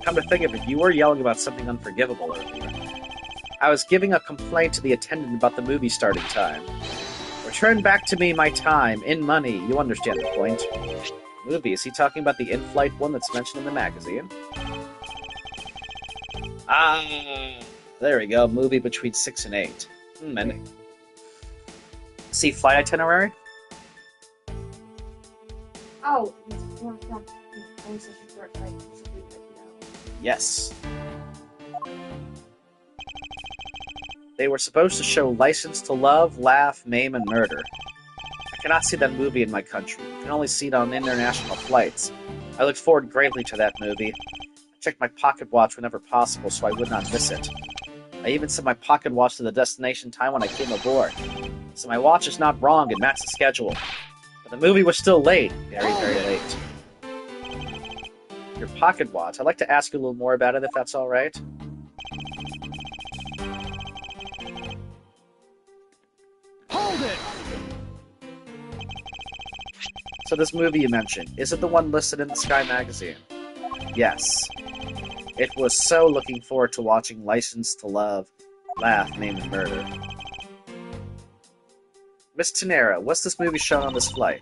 Speaker 1: Come to think of it, you were yelling about something unforgivable earlier. I was giving a complaint to the attendant about the movie starting time. Return back to me my time, in money, you understand the point. Movie, is he talking about the in-flight one that's mentioned in the magazine? Ah, there we go, movie between 6 and 8. And see flight itinerary?
Speaker 2: Oh, it's blocked off. I was such a short flight.
Speaker 1: Yes. They were supposed to show License to Love, Laugh, Maim, and Murder. I cannot see that movie in my country. I can only see it on international flights. I look forward greatly to that movie. I checked my pocket watch whenever possible so I would not miss it. I even set my pocket watch to the destination time when I came aboard. So my watch is not wrong and matched the schedule. But the movie was still late. Very, very late. Your pocket watch. I'd like to ask you a little more about it if that's alright.
Speaker 3: Hold it!
Speaker 1: So this movie you mentioned, is it the one listed in the Sky magazine? Yes. It was so looking forward to watching License to Love, Laugh, Maim, and Murder. Miss Tenera, was this movie shown on this flight?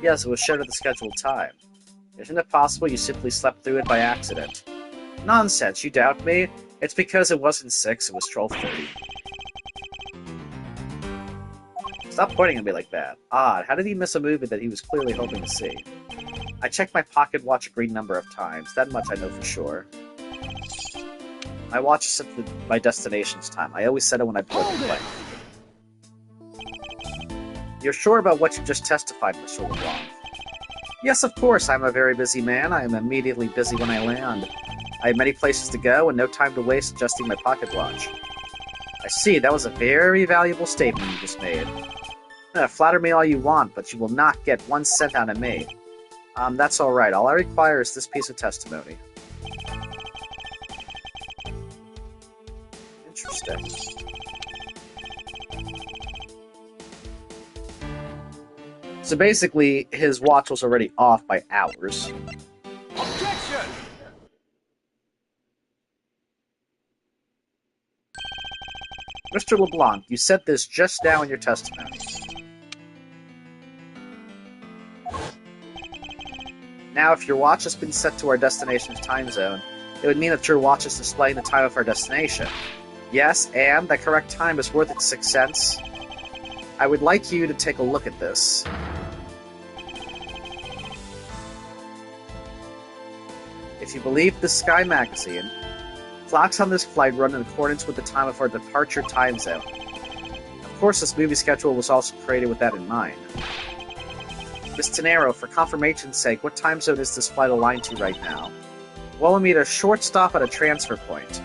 Speaker 1: Yes, it was shown at the scheduled time. Isn't it possible you simply slept through it by accident? Nonsense, you doubt me? It's because it wasn't 6, it was 12:30. Stop pointing at me like that. Odd, how did he miss a movie that he was clearly hoping to see? I checked my pocket watch a great number of times, that much I know for sure. My watch is set to my destination's time. I always set it when I board the plane. You're sure about what you just testified, Mr. LeBlanc? Yes, of course, I'm a very busy man. I am immediately busy when I land. I have many places to go and no time to waste adjusting my pocket watch. I see, that was a very valuable statement you just made. Flatter me all you want, but you will not get 1 cent out of me. That's alright. All I require is this piece of testimony. Interesting. So basically, his watch was already off by hours.
Speaker 3: Objection!
Speaker 1: Mr. LeBlanc, you said this just now in your testimony. Now, if your watch has been set to our destination's time zone, it would mean that your watch is displaying the time of our destination. Yes, and the correct time is worth its 6 cents. I would like you to take a look at this. If you believe the Sky magazine, clocks on this flight run in accordance with the time of our departure time zone. Of course, this movie schedule was also created with that in mind. Miss Tenero, for confirmation's sake, what time zone is this flight aligned to right now? Well, we made a short stop at a transfer point.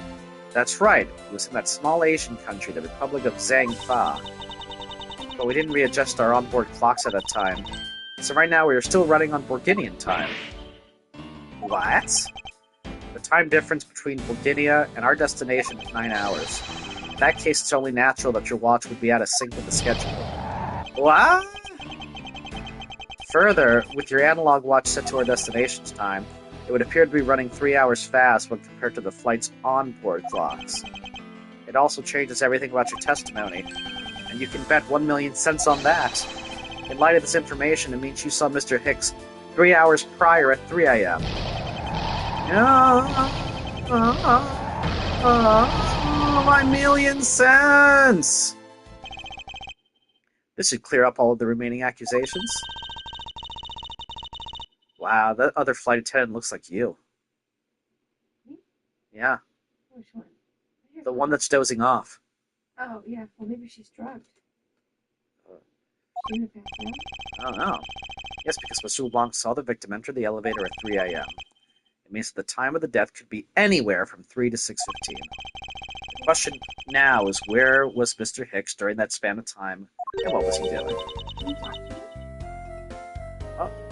Speaker 1: That's right, it was in that small Asian country, the Republic of Zhangfa. But we didn't readjust our onboard clocks at that time, so right now we are still running on Burgundian time. What? The time difference between Bulgaria and our destination is 9 hours. In that case, it's only natural that your watch would be out of sync with the schedule. What? Further, with your analog watch set to our destination's time, it would appear to be running 3 hours fast when compared to the flight's onboard clocks. It also changes everything about your testimony, and you can bet 1,000,000 cents on that. In light of this information, it means you saw Mr. Hicks 3 hours prior at 3 a.m. My 1,000,000 cents! This should clear up all of the remaining accusations. Wow, that other flight attendant looks like you.
Speaker 2: Me?
Speaker 1: Yeah,
Speaker 2: Which one?
Speaker 1: the one that's dozing off.
Speaker 2: Oh, yeah. Well, maybe she's drugged. She went back down?
Speaker 1: I don't know. Yes, because Mr. LeBlanc saw the victim enter the elevator at 3 a.m. It means that the time of the death could be anywhere from 3 to 6:15. The question now is, where was Mr. Hicks during that span of time, and what was he doing?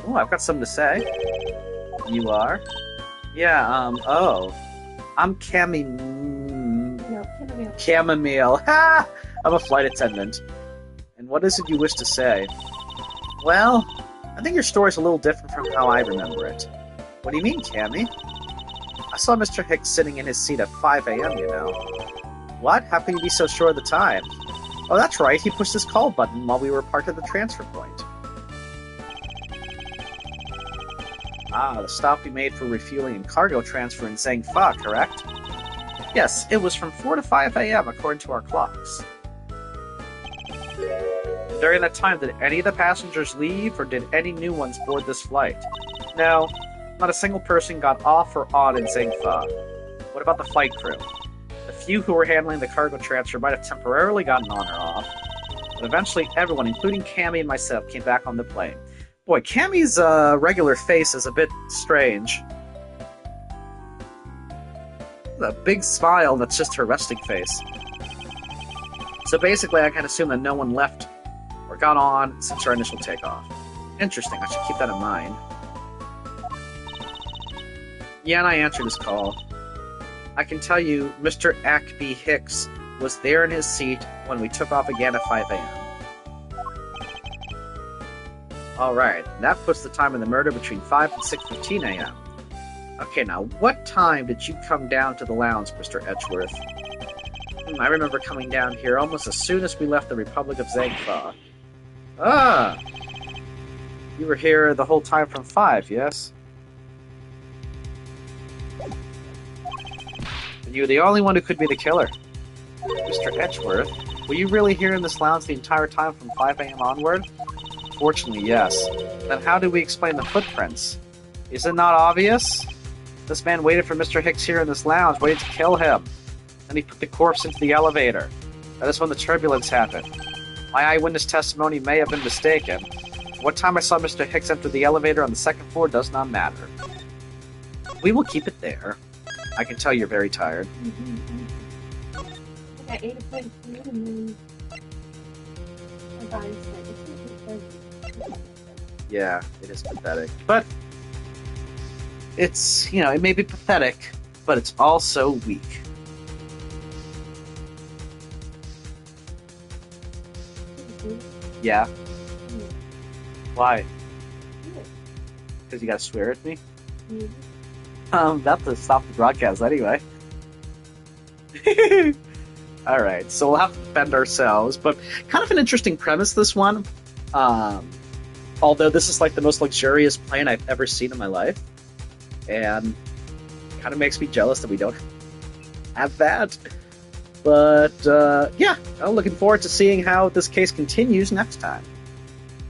Speaker 1: Oh, I've got something to say. You are? Yeah, I'm
Speaker 2: No, chamomile.
Speaker 1: Chamomile. Ha! I'm a flight attendant. And what is it you wish to say? Well, I think your story's a little different from how I remember it. What do you mean, Cammy? I saw Mr. Hicks sitting in his seat at 5 a.m., you know. What? How can you be so sure of the time? Oh, that's right, he pushed his call button while we were parked at the transfer point. Ah, the stop we made for refueling and cargo transfer in Zhangfa, correct? Yes, it was from 4 to 5 a.m. according to our clocks. During that time, did any of the passengers leave, or did any new ones board this flight? No, not a single person got off or on in Zhangfa. What about the flight crew? The few who were handling the cargo transfer might have temporarily gotten on or off, but eventually everyone, including Cammy and myself, came back on the plane. Boy, Cammy's regular face is a bit strange. A big smile that's just her resting face. So basically, I can assume that no one left or got on since our initial takeoff. Interesting, I should keep that in mind. Yeah, and I answered his call. I can tell you, Mr. Ackby Hicks was there in his seat when we took off again at 5 a.m. Alright, that puts the time of the murder between 5 and 6:15 a.m. Okay, now, what time did you come down to the lounge, Mr. Edgeworth? I remember coming down here almost as soon as we left the Republic of Zhangfa. Ah! You were here the whole time from 5, yes? And you were the only one who could be the killer. Mr. Edgeworth, were you really here in this lounge the entire time from 5 a.m. onward? Fortunately, yes. Then how do we explain the footprints? Is it not obvious? This man waited for Mr. Hicks here in this lounge, waited to kill him. Then he put the corpse into the elevator. That is when the turbulence happened. My eyewitness testimony may have been mistaken. What time I saw Mr. Hicks enter the elevator on the second floor does not matter. We will keep it there. I can tell you're very tired.
Speaker 2: I ate a plate of food and then my body said,
Speaker 1: Yeah, it is pathetic. But it's, you know, it may be pathetic, but it's also weak. Yeah? Why? Because you gotta swear at me? Not to stop the broadcast anyway. Alright, so we'll have to defend ourselves, but kind of an interesting premise, this one. Although this is like the most luxurious plane I've ever seen in my life. And kind of makes me jealous that we don't have that. But, yeah, I'm looking forward to seeing how this case continues next time.